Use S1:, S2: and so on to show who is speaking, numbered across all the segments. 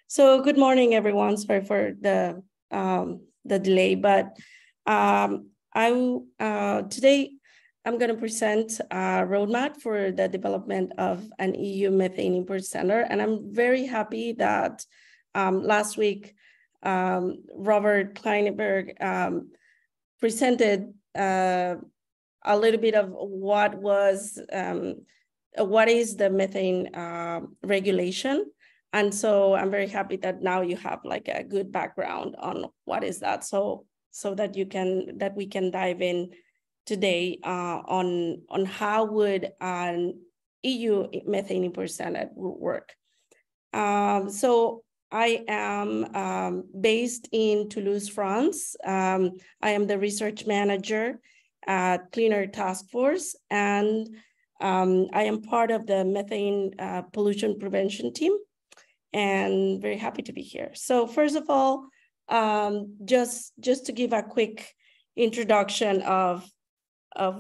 S1: So good morning, everyone. Sorry for the delay, but today I'm going to present a roadmap for the development of an EU methane import standard, and I'm very happy that last week Robert Kleinenberg presented a little bit of what is the methane regulation. And so I'm very happy that now you have like a good background on what is that, so that we can dive in today on how would an EU methane import standard work. So I am based in Toulouse, France. I am the research manager at Cleaner Task Force, and I am part of the methane pollution prevention team, and very happy to be here. So first of all, just to give a quick introduction of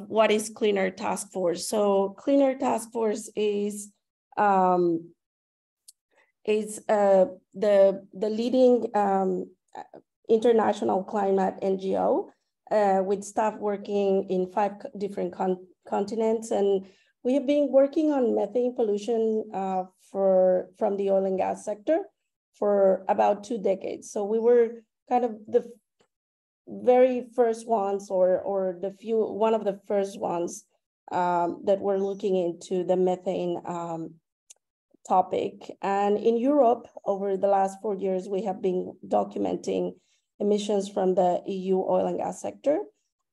S1: what is Cleaner Task Force. So Cleaner Task Force is the leading international climate NGO with staff working in 5 different continents, and we have been working on methane pollution from the oil and gas sector for about 2 decades. So we were kind of the very first ones, or one of the first ones that were looking into the methane topic. And in Europe, over the last 4 years, we have been documenting emissions from the EU oil and gas sector.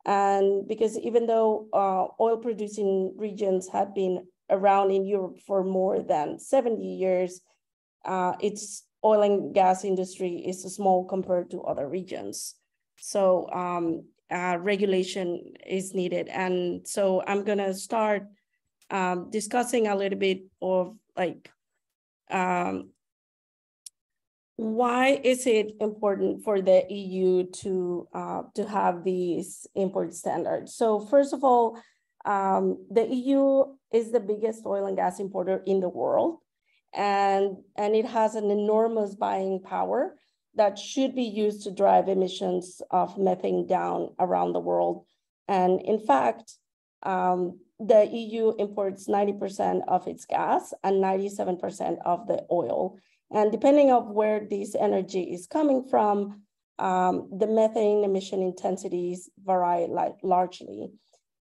S1: And because even though oil producing regions had been around in Europe for more than 70 years, its oil and gas industry is small compared to other regions. So regulation is needed. And so I'm gonna start discussing a little bit of like, why is it important for the EU to have these import standards? So first of all, the EU is the biggest oil and gas importer in the world, and it has an enormous buying power that should be used to drive emissions of methane down around the world. And in fact, the EU imports 90% of its gas and 97% of the oil. And depending on where this energy is coming from, the methane emission intensities vary largely.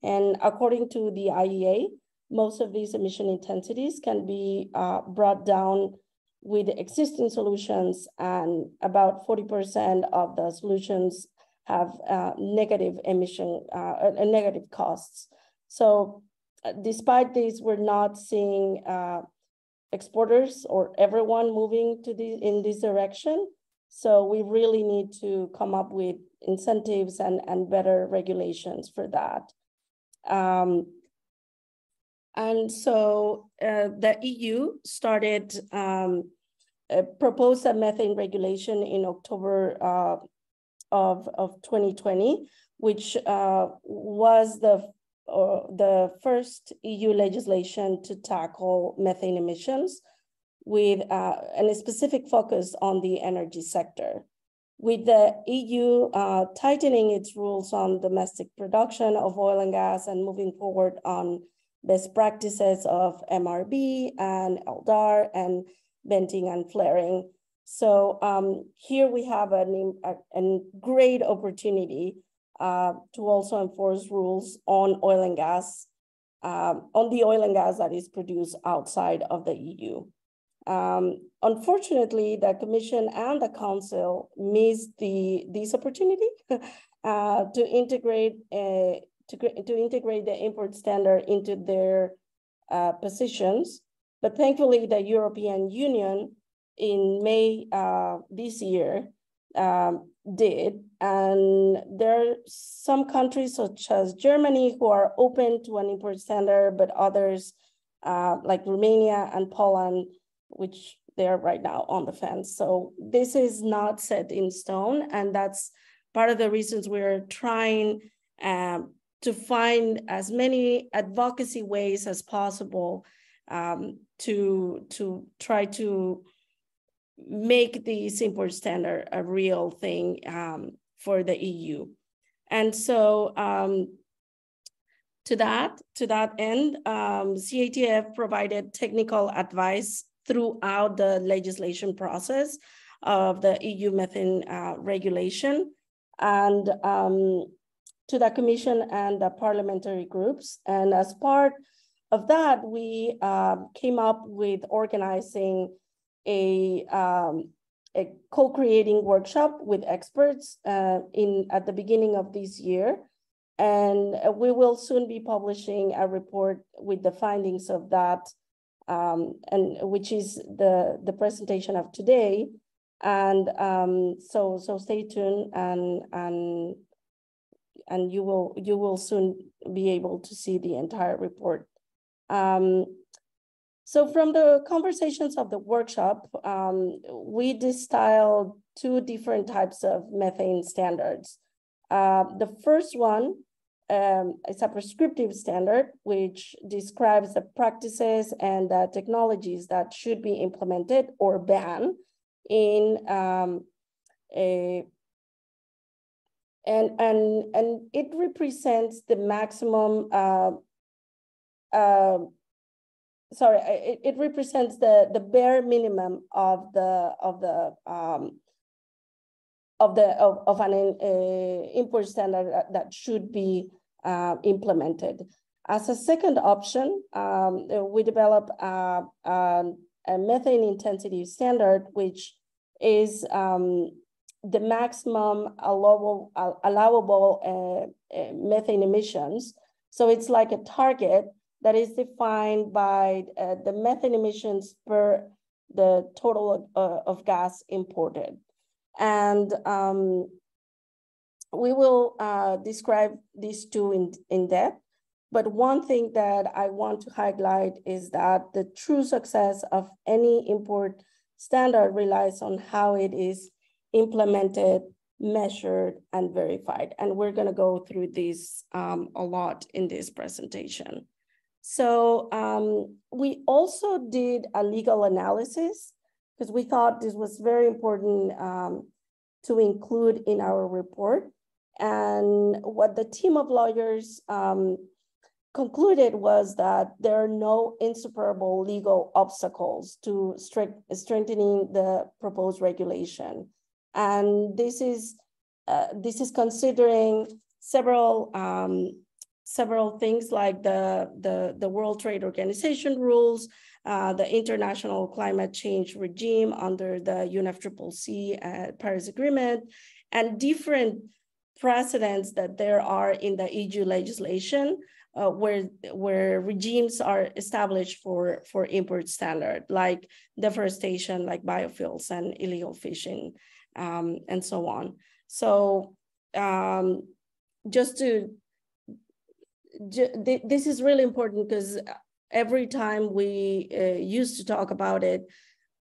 S1: And according to the IEA, most of these emission intensities can be brought down with existing solutions, and about 40% of the solutions have negative costs. So despite this, we're not seeing exporters or everyone moving in this direction. So we really need to come up with incentives and better regulations for that. And so the EU started, proposed a methane regulation in October of 2020, which was the first EU legislation to tackle methane emissions with a specific focus on the energy sector. With the EU tightening its rules on domestic production of oil and gas and moving forward on best practices of MRV and LDAR and venting and flaring. So here we have a great opportunity to also enforce rules on oil and gas, on the oil and gas that is produced outside of the EU. Unfortunately, the Commission and the Council missed this opportunity to integrate the import standard into their positions. But thankfully, the European Union in May this year did. And there are some countries such as Germany who are open to an import standard, but others like Romania and Poland, which they're right now on the fence. So this is not set in stone. And that's part of the reasons we're trying to find as many advocacy ways as possible to try to make this import standard a real thing for the EU. And so to that end, CATF provided technical advice throughout the legislation process of the EU methane regulation, and to the Commission and the parliamentary groups. And as part of that, we came up with organizing a co-creating workshop with experts at the beginning of this year. And we will soon be publishing a report with the findings of that, and which is the presentation of today. And so stay tuned, and you will soon be able to see the entire report. So from the conversations of the workshop, we distilled two different types of methane standards. The first one is a prescriptive standard, which describes the practices and the technologies that should be implemented or banned in and it represents the maximum. It represents the bare minimum of an import standard that should be implemented. As a second option, we developed a methane intensity standard, which is the maximum allowable methane emissions. So it's like a target that is defined by the methane emissions per the total of gas imported. And we will describe these two in depth. But one thing that I want to highlight is that the true success of any import standard relies on how it is implemented, measured, and verified. And we're gonna go through this a lot in this presentation. So we also did a legal analysis because we thought this was very important to include in our report. And what the team of lawyers concluded was that there are no insuperable legal obstacles to strengthening the proposed regulation. And this is considering several things like the World Trade Organization rules, the International Climate Change Regime under the UNFCCC Paris Agreement, and different precedents that there are in the EU legislation where regimes are established for import standard, like deforestation, like biofuels and illegal fishing, and so on. So this is really important because every time we used to talk about it,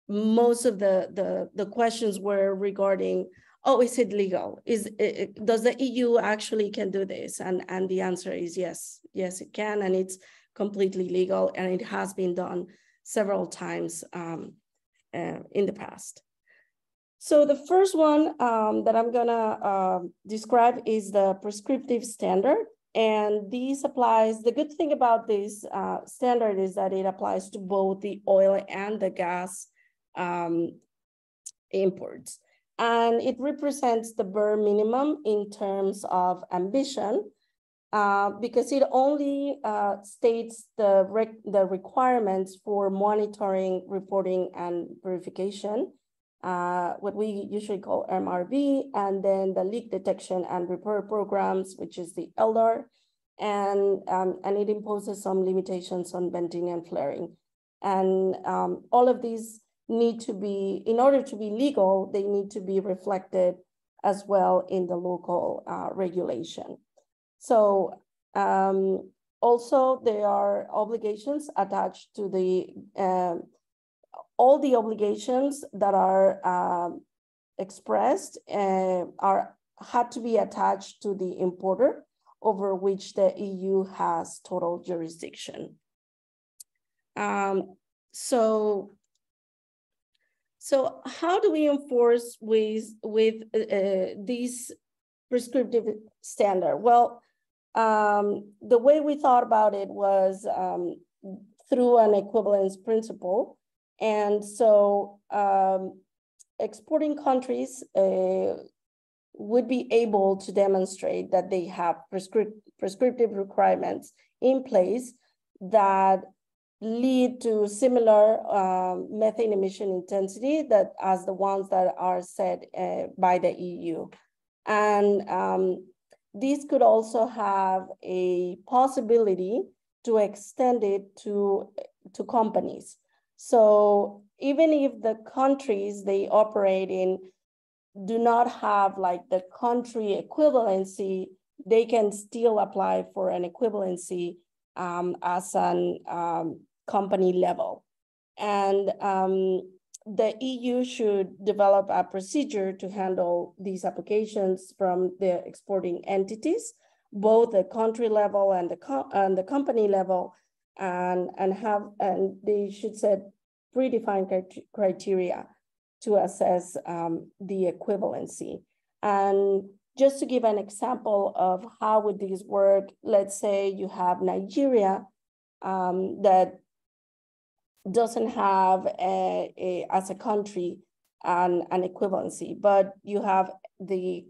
S1: most of the questions were regarding, oh, is it legal? Does the EU actually can do this? And the answer is yes, it can, and it's completely legal, and it has been done several times in the past. So the first one that I'm gonna describe is the prescriptive standard. And this applies, the good thing about this standard is that it applies to both the oil and the gas imports. And it represents the bare minimum in terms of ambition because it only states the requirements for monitoring, reporting, and verification, what we usually call MRV, and then the leak detection and repair programs, which is the LDAR, and it imposes some limitations on venting and flaring. And all of these need to be, in order to be legal, they need to be reflected as well in the local regulation. So also there are obligations attached to the all the obligations that are expressed had to be attached to the importer over which the EU has total jurisdiction. So So how do we enforce with these prescriptive standard? Well, the way we thought about it was through an equivalence principle. And so exporting countries would be able to demonstrate that they have prescriptive requirements in place that lead to similar methane emission intensity that as the ones that are set by the EU. And these could also have a possibility to extend it to companies. So even if the countries they operate in do not have like the country equivalency, they can still apply for an equivalency as an company level. And the EU should develop a procedure to handle these applications from the exporting entities, both the country level and the company level, and they should set predefined criteria to assess the equivalency. And just to give an example of how would these work, let's say you have Nigeria that doesn't have as a country an equivalency, but you have the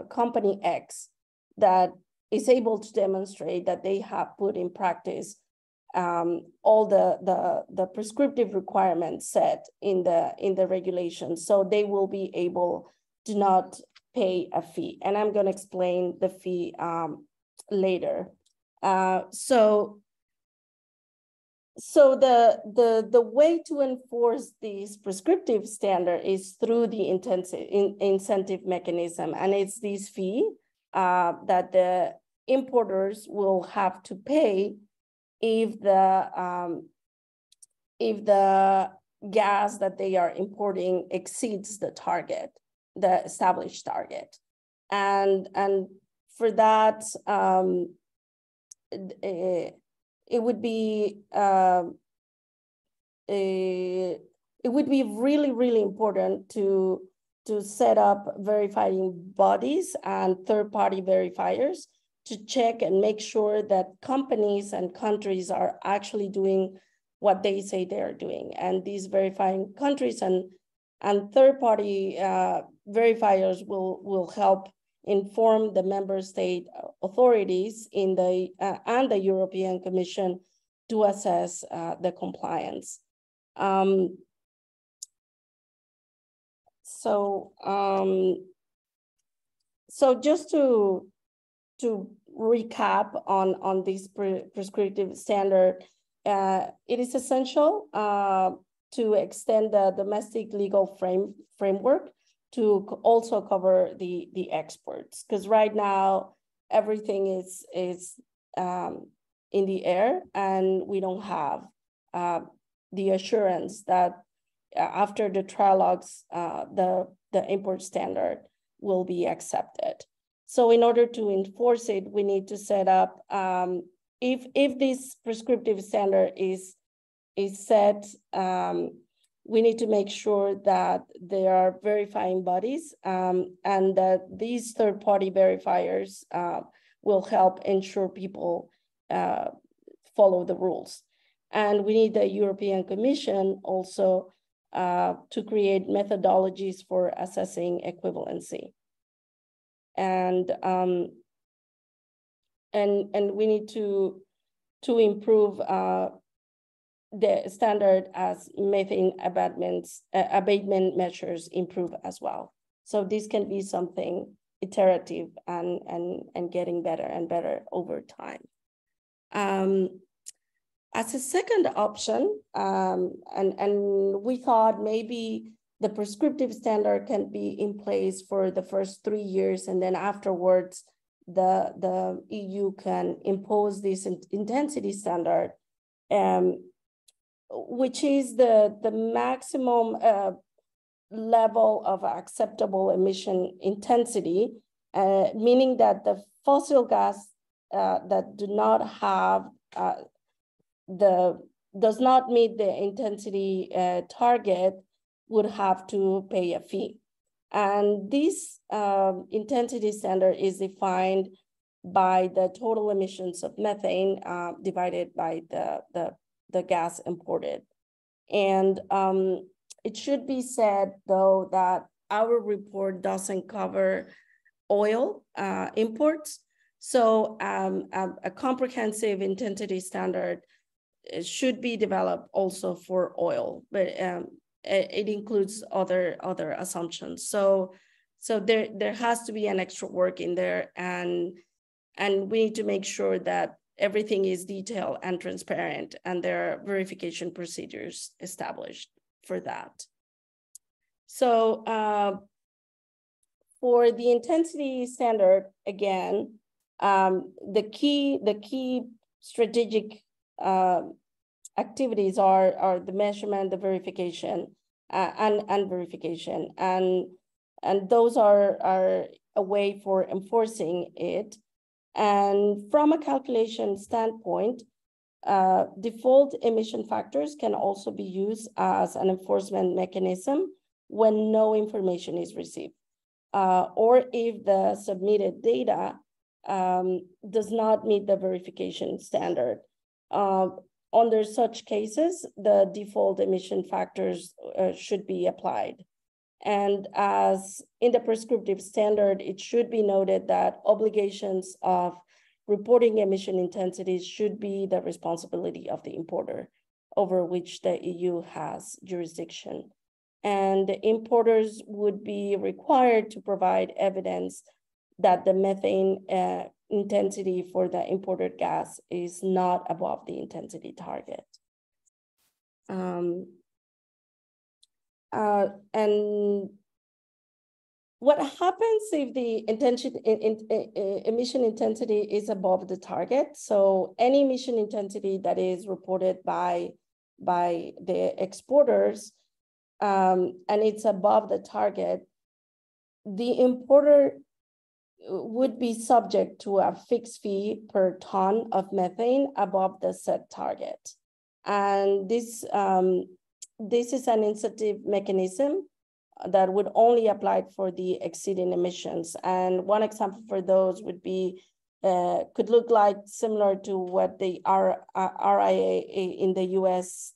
S1: company X that is able to demonstrate that they have put in practice all the prescriptive requirements set in the regulations, so they will be able to not pay a fee. And I'm going to explain the fee later. So the way to enforce these prescriptive standard is through the incentive mechanism, and it's this fee that the importers will have to pay if the gas that they are importing exceeds the target, the established target, and for that it would be really important to set up verifying bodies and third-party verifiers to check and make sure that companies and countries are actually doing what they say they are doing. And these verifying countries and third-party verifiers will help inform the member state authorities in the and the European Commission to assess the compliance. So just to recap on this prescriptive standard, it is essential to extend the domestic legal framework to also cover the exports, because right now everything is in the air, and we don't have the assurance that after the trilogues, the import standard will be accepted. So in order to enforce it, we need to set up, if this prescriptive standard is set, we need to make sure that there are verifying bodies and that these third-party verifiers will help ensure people follow the rules. And we need the European Commission also to create methodologies for assessing equivalency. And we need to improve the standard as methane abatement measures improve as well. So this can be something iterative and getting better and better over time. As a second option, and we thought maybe the prescriptive standard can be in place for the first 3 years, and then afterwards the EU can impose this intensity standard, which is the maximum level of acceptable emission intensity, meaning that the fossil gas that do not have does not meet the intensity target would have to pay a fee. And this intensity standard is defined by the total emissions of methane divided by the gas imported. And it should be said, though, that our report doesn't cover oil imports. So a comprehensive intensity standard should be developed also for oil, but it includes other assumptions. So there has to be an extra work in there, and we need to make sure that everything is detailed and transparent, and there are verification procedures established for that. So for the intensity standard, again, the key strategic activities are the measurement, the verification, and verification, and those are a way for enforcing it. And from a calculation standpoint, default emission factors can also be used as an enforcement mechanism when no information is received, or if the submitted data does not meet the verification standard. Under such cases, the default emission factors should be applied. And as in the prescriptive standard, it should be noted that obligations of reporting emission intensities should be the responsibility of the importer, over which the EU has jurisdiction. And the importers would be required to provide evidence that the methane intensity for the imported gas is not above the intensity target. And what happens if the emission intensity is above the target? So any emission intensity that is reported by the exporters and it's above the target, the importer would be subject to a fixed fee per ton of methane above the set target. And this is an incentive mechanism that would only apply for the exceeding emissions. And one example for those would be, could look like similar to what the RIA in the US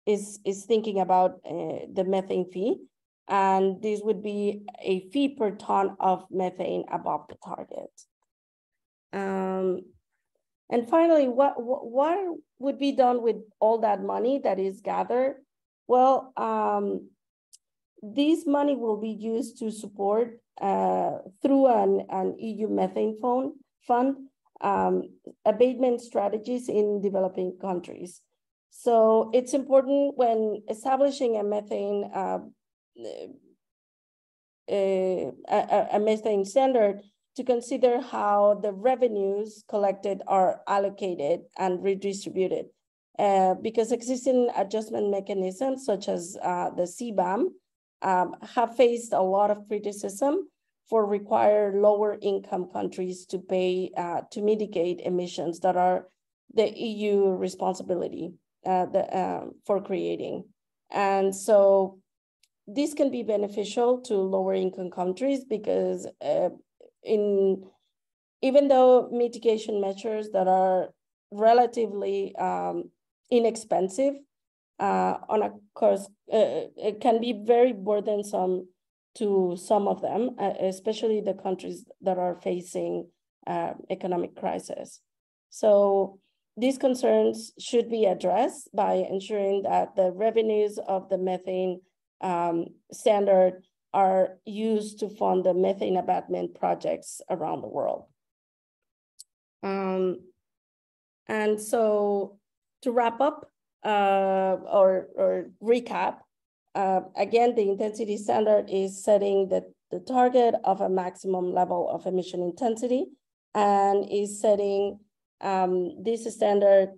S1: is thinking about the methane fee. And this would be a fee per ton of methane above the target. And finally, what would be done with all that money that is gathered? Well, this money will be used to support through an EU methane fund abatement strategies in developing countries. So it's important when establishing a methane a methane standard to consider how the revenues collected are allocated and redistributed, because existing adjustment mechanisms such as the CBAM have faced a lot of criticism for require lower income countries to pay to mitigate emissions that are the EU responsibility for creating. And so this can be beneficial to lower income countries because even though mitigation measures that are relatively inexpensive on a cost, it can be very burdensome to some of them, especially the countries that are facing economic crisis. So these concerns should be addressed by ensuring that the revenues of the methane standard are used to fund the methane abatement projects around the world. And so to wrap up or recap, again, the intensity standard is setting the target of a maximum level of emission intensity and is setting this standard.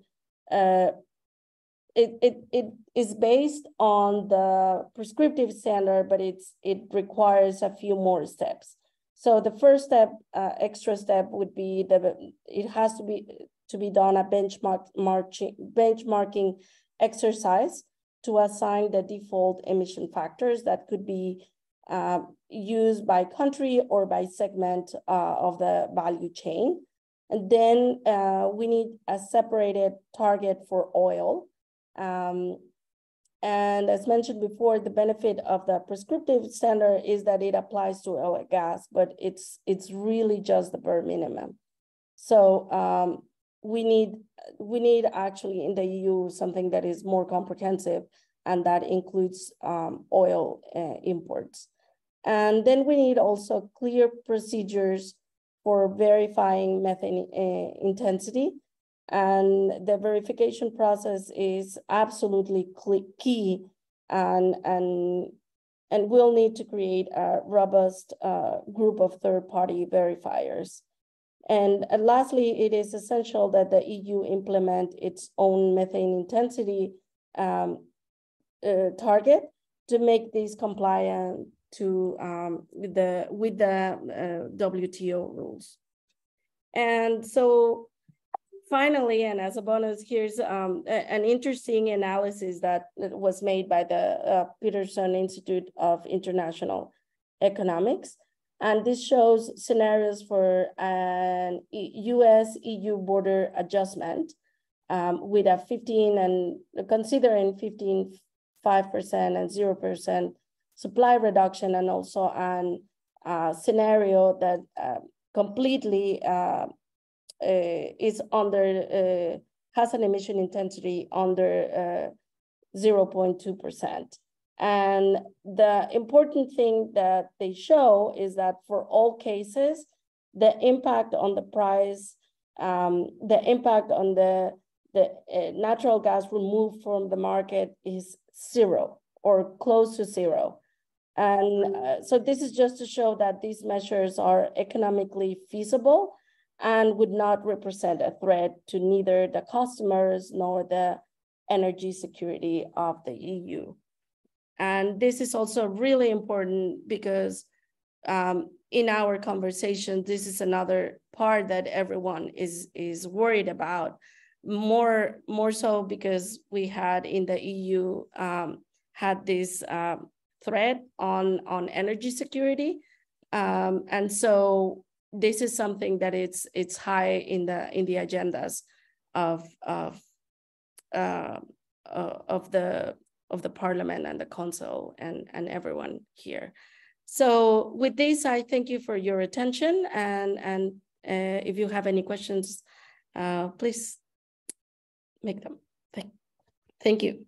S1: It is based on the prescriptive standard, but it requires a few more steps. So the first step, extra step, would be that it has to be done a benchmarking exercise to assign the default emission factors that could be used by country or by segment of the value chain. And then we need a separated target for oil. And as mentioned before, the benefit of the prescriptive standard is that it applies to oil and gas, but it's really just the bare minimum. So we need actually in the EU something that is more comprehensive, and that includes oil imports. And then we need also clear procedures for verifying methane intensity. And the verification process is absolutely key, and we'll need to create a robust group of third-party verifiers. And lastly, it is essential that the EU implement its own methane intensity target to make these compliant to with the WTO rules. And so finally, and as a bonus, here's an interesting analysis that was made by the Peterson Institute of International Economics. And this shows scenarios for an US-EU border adjustment with a 15 and considering 15, 5% and 0% supply reduction, and also an scenario that completely is under, has an emission intensity under 0.2%. And the important thing that they show is that for all cases, the impact on the price, the impact on the natural gas removed from the market is zero or close to zero. And so this is just to show that these measures are economically feasible and would not represent a threat to neither the customers nor the energy security of the EU. And this is also really important because in our conversation, this is another part that everyone is worried about, more so because we had in the EU had this threat on energy security, and so this is something that it's high in the agendas of the Parliament and the Council and everyone here. So with this, I thank you for your attention, and if you have any questions, please make them. Thank you.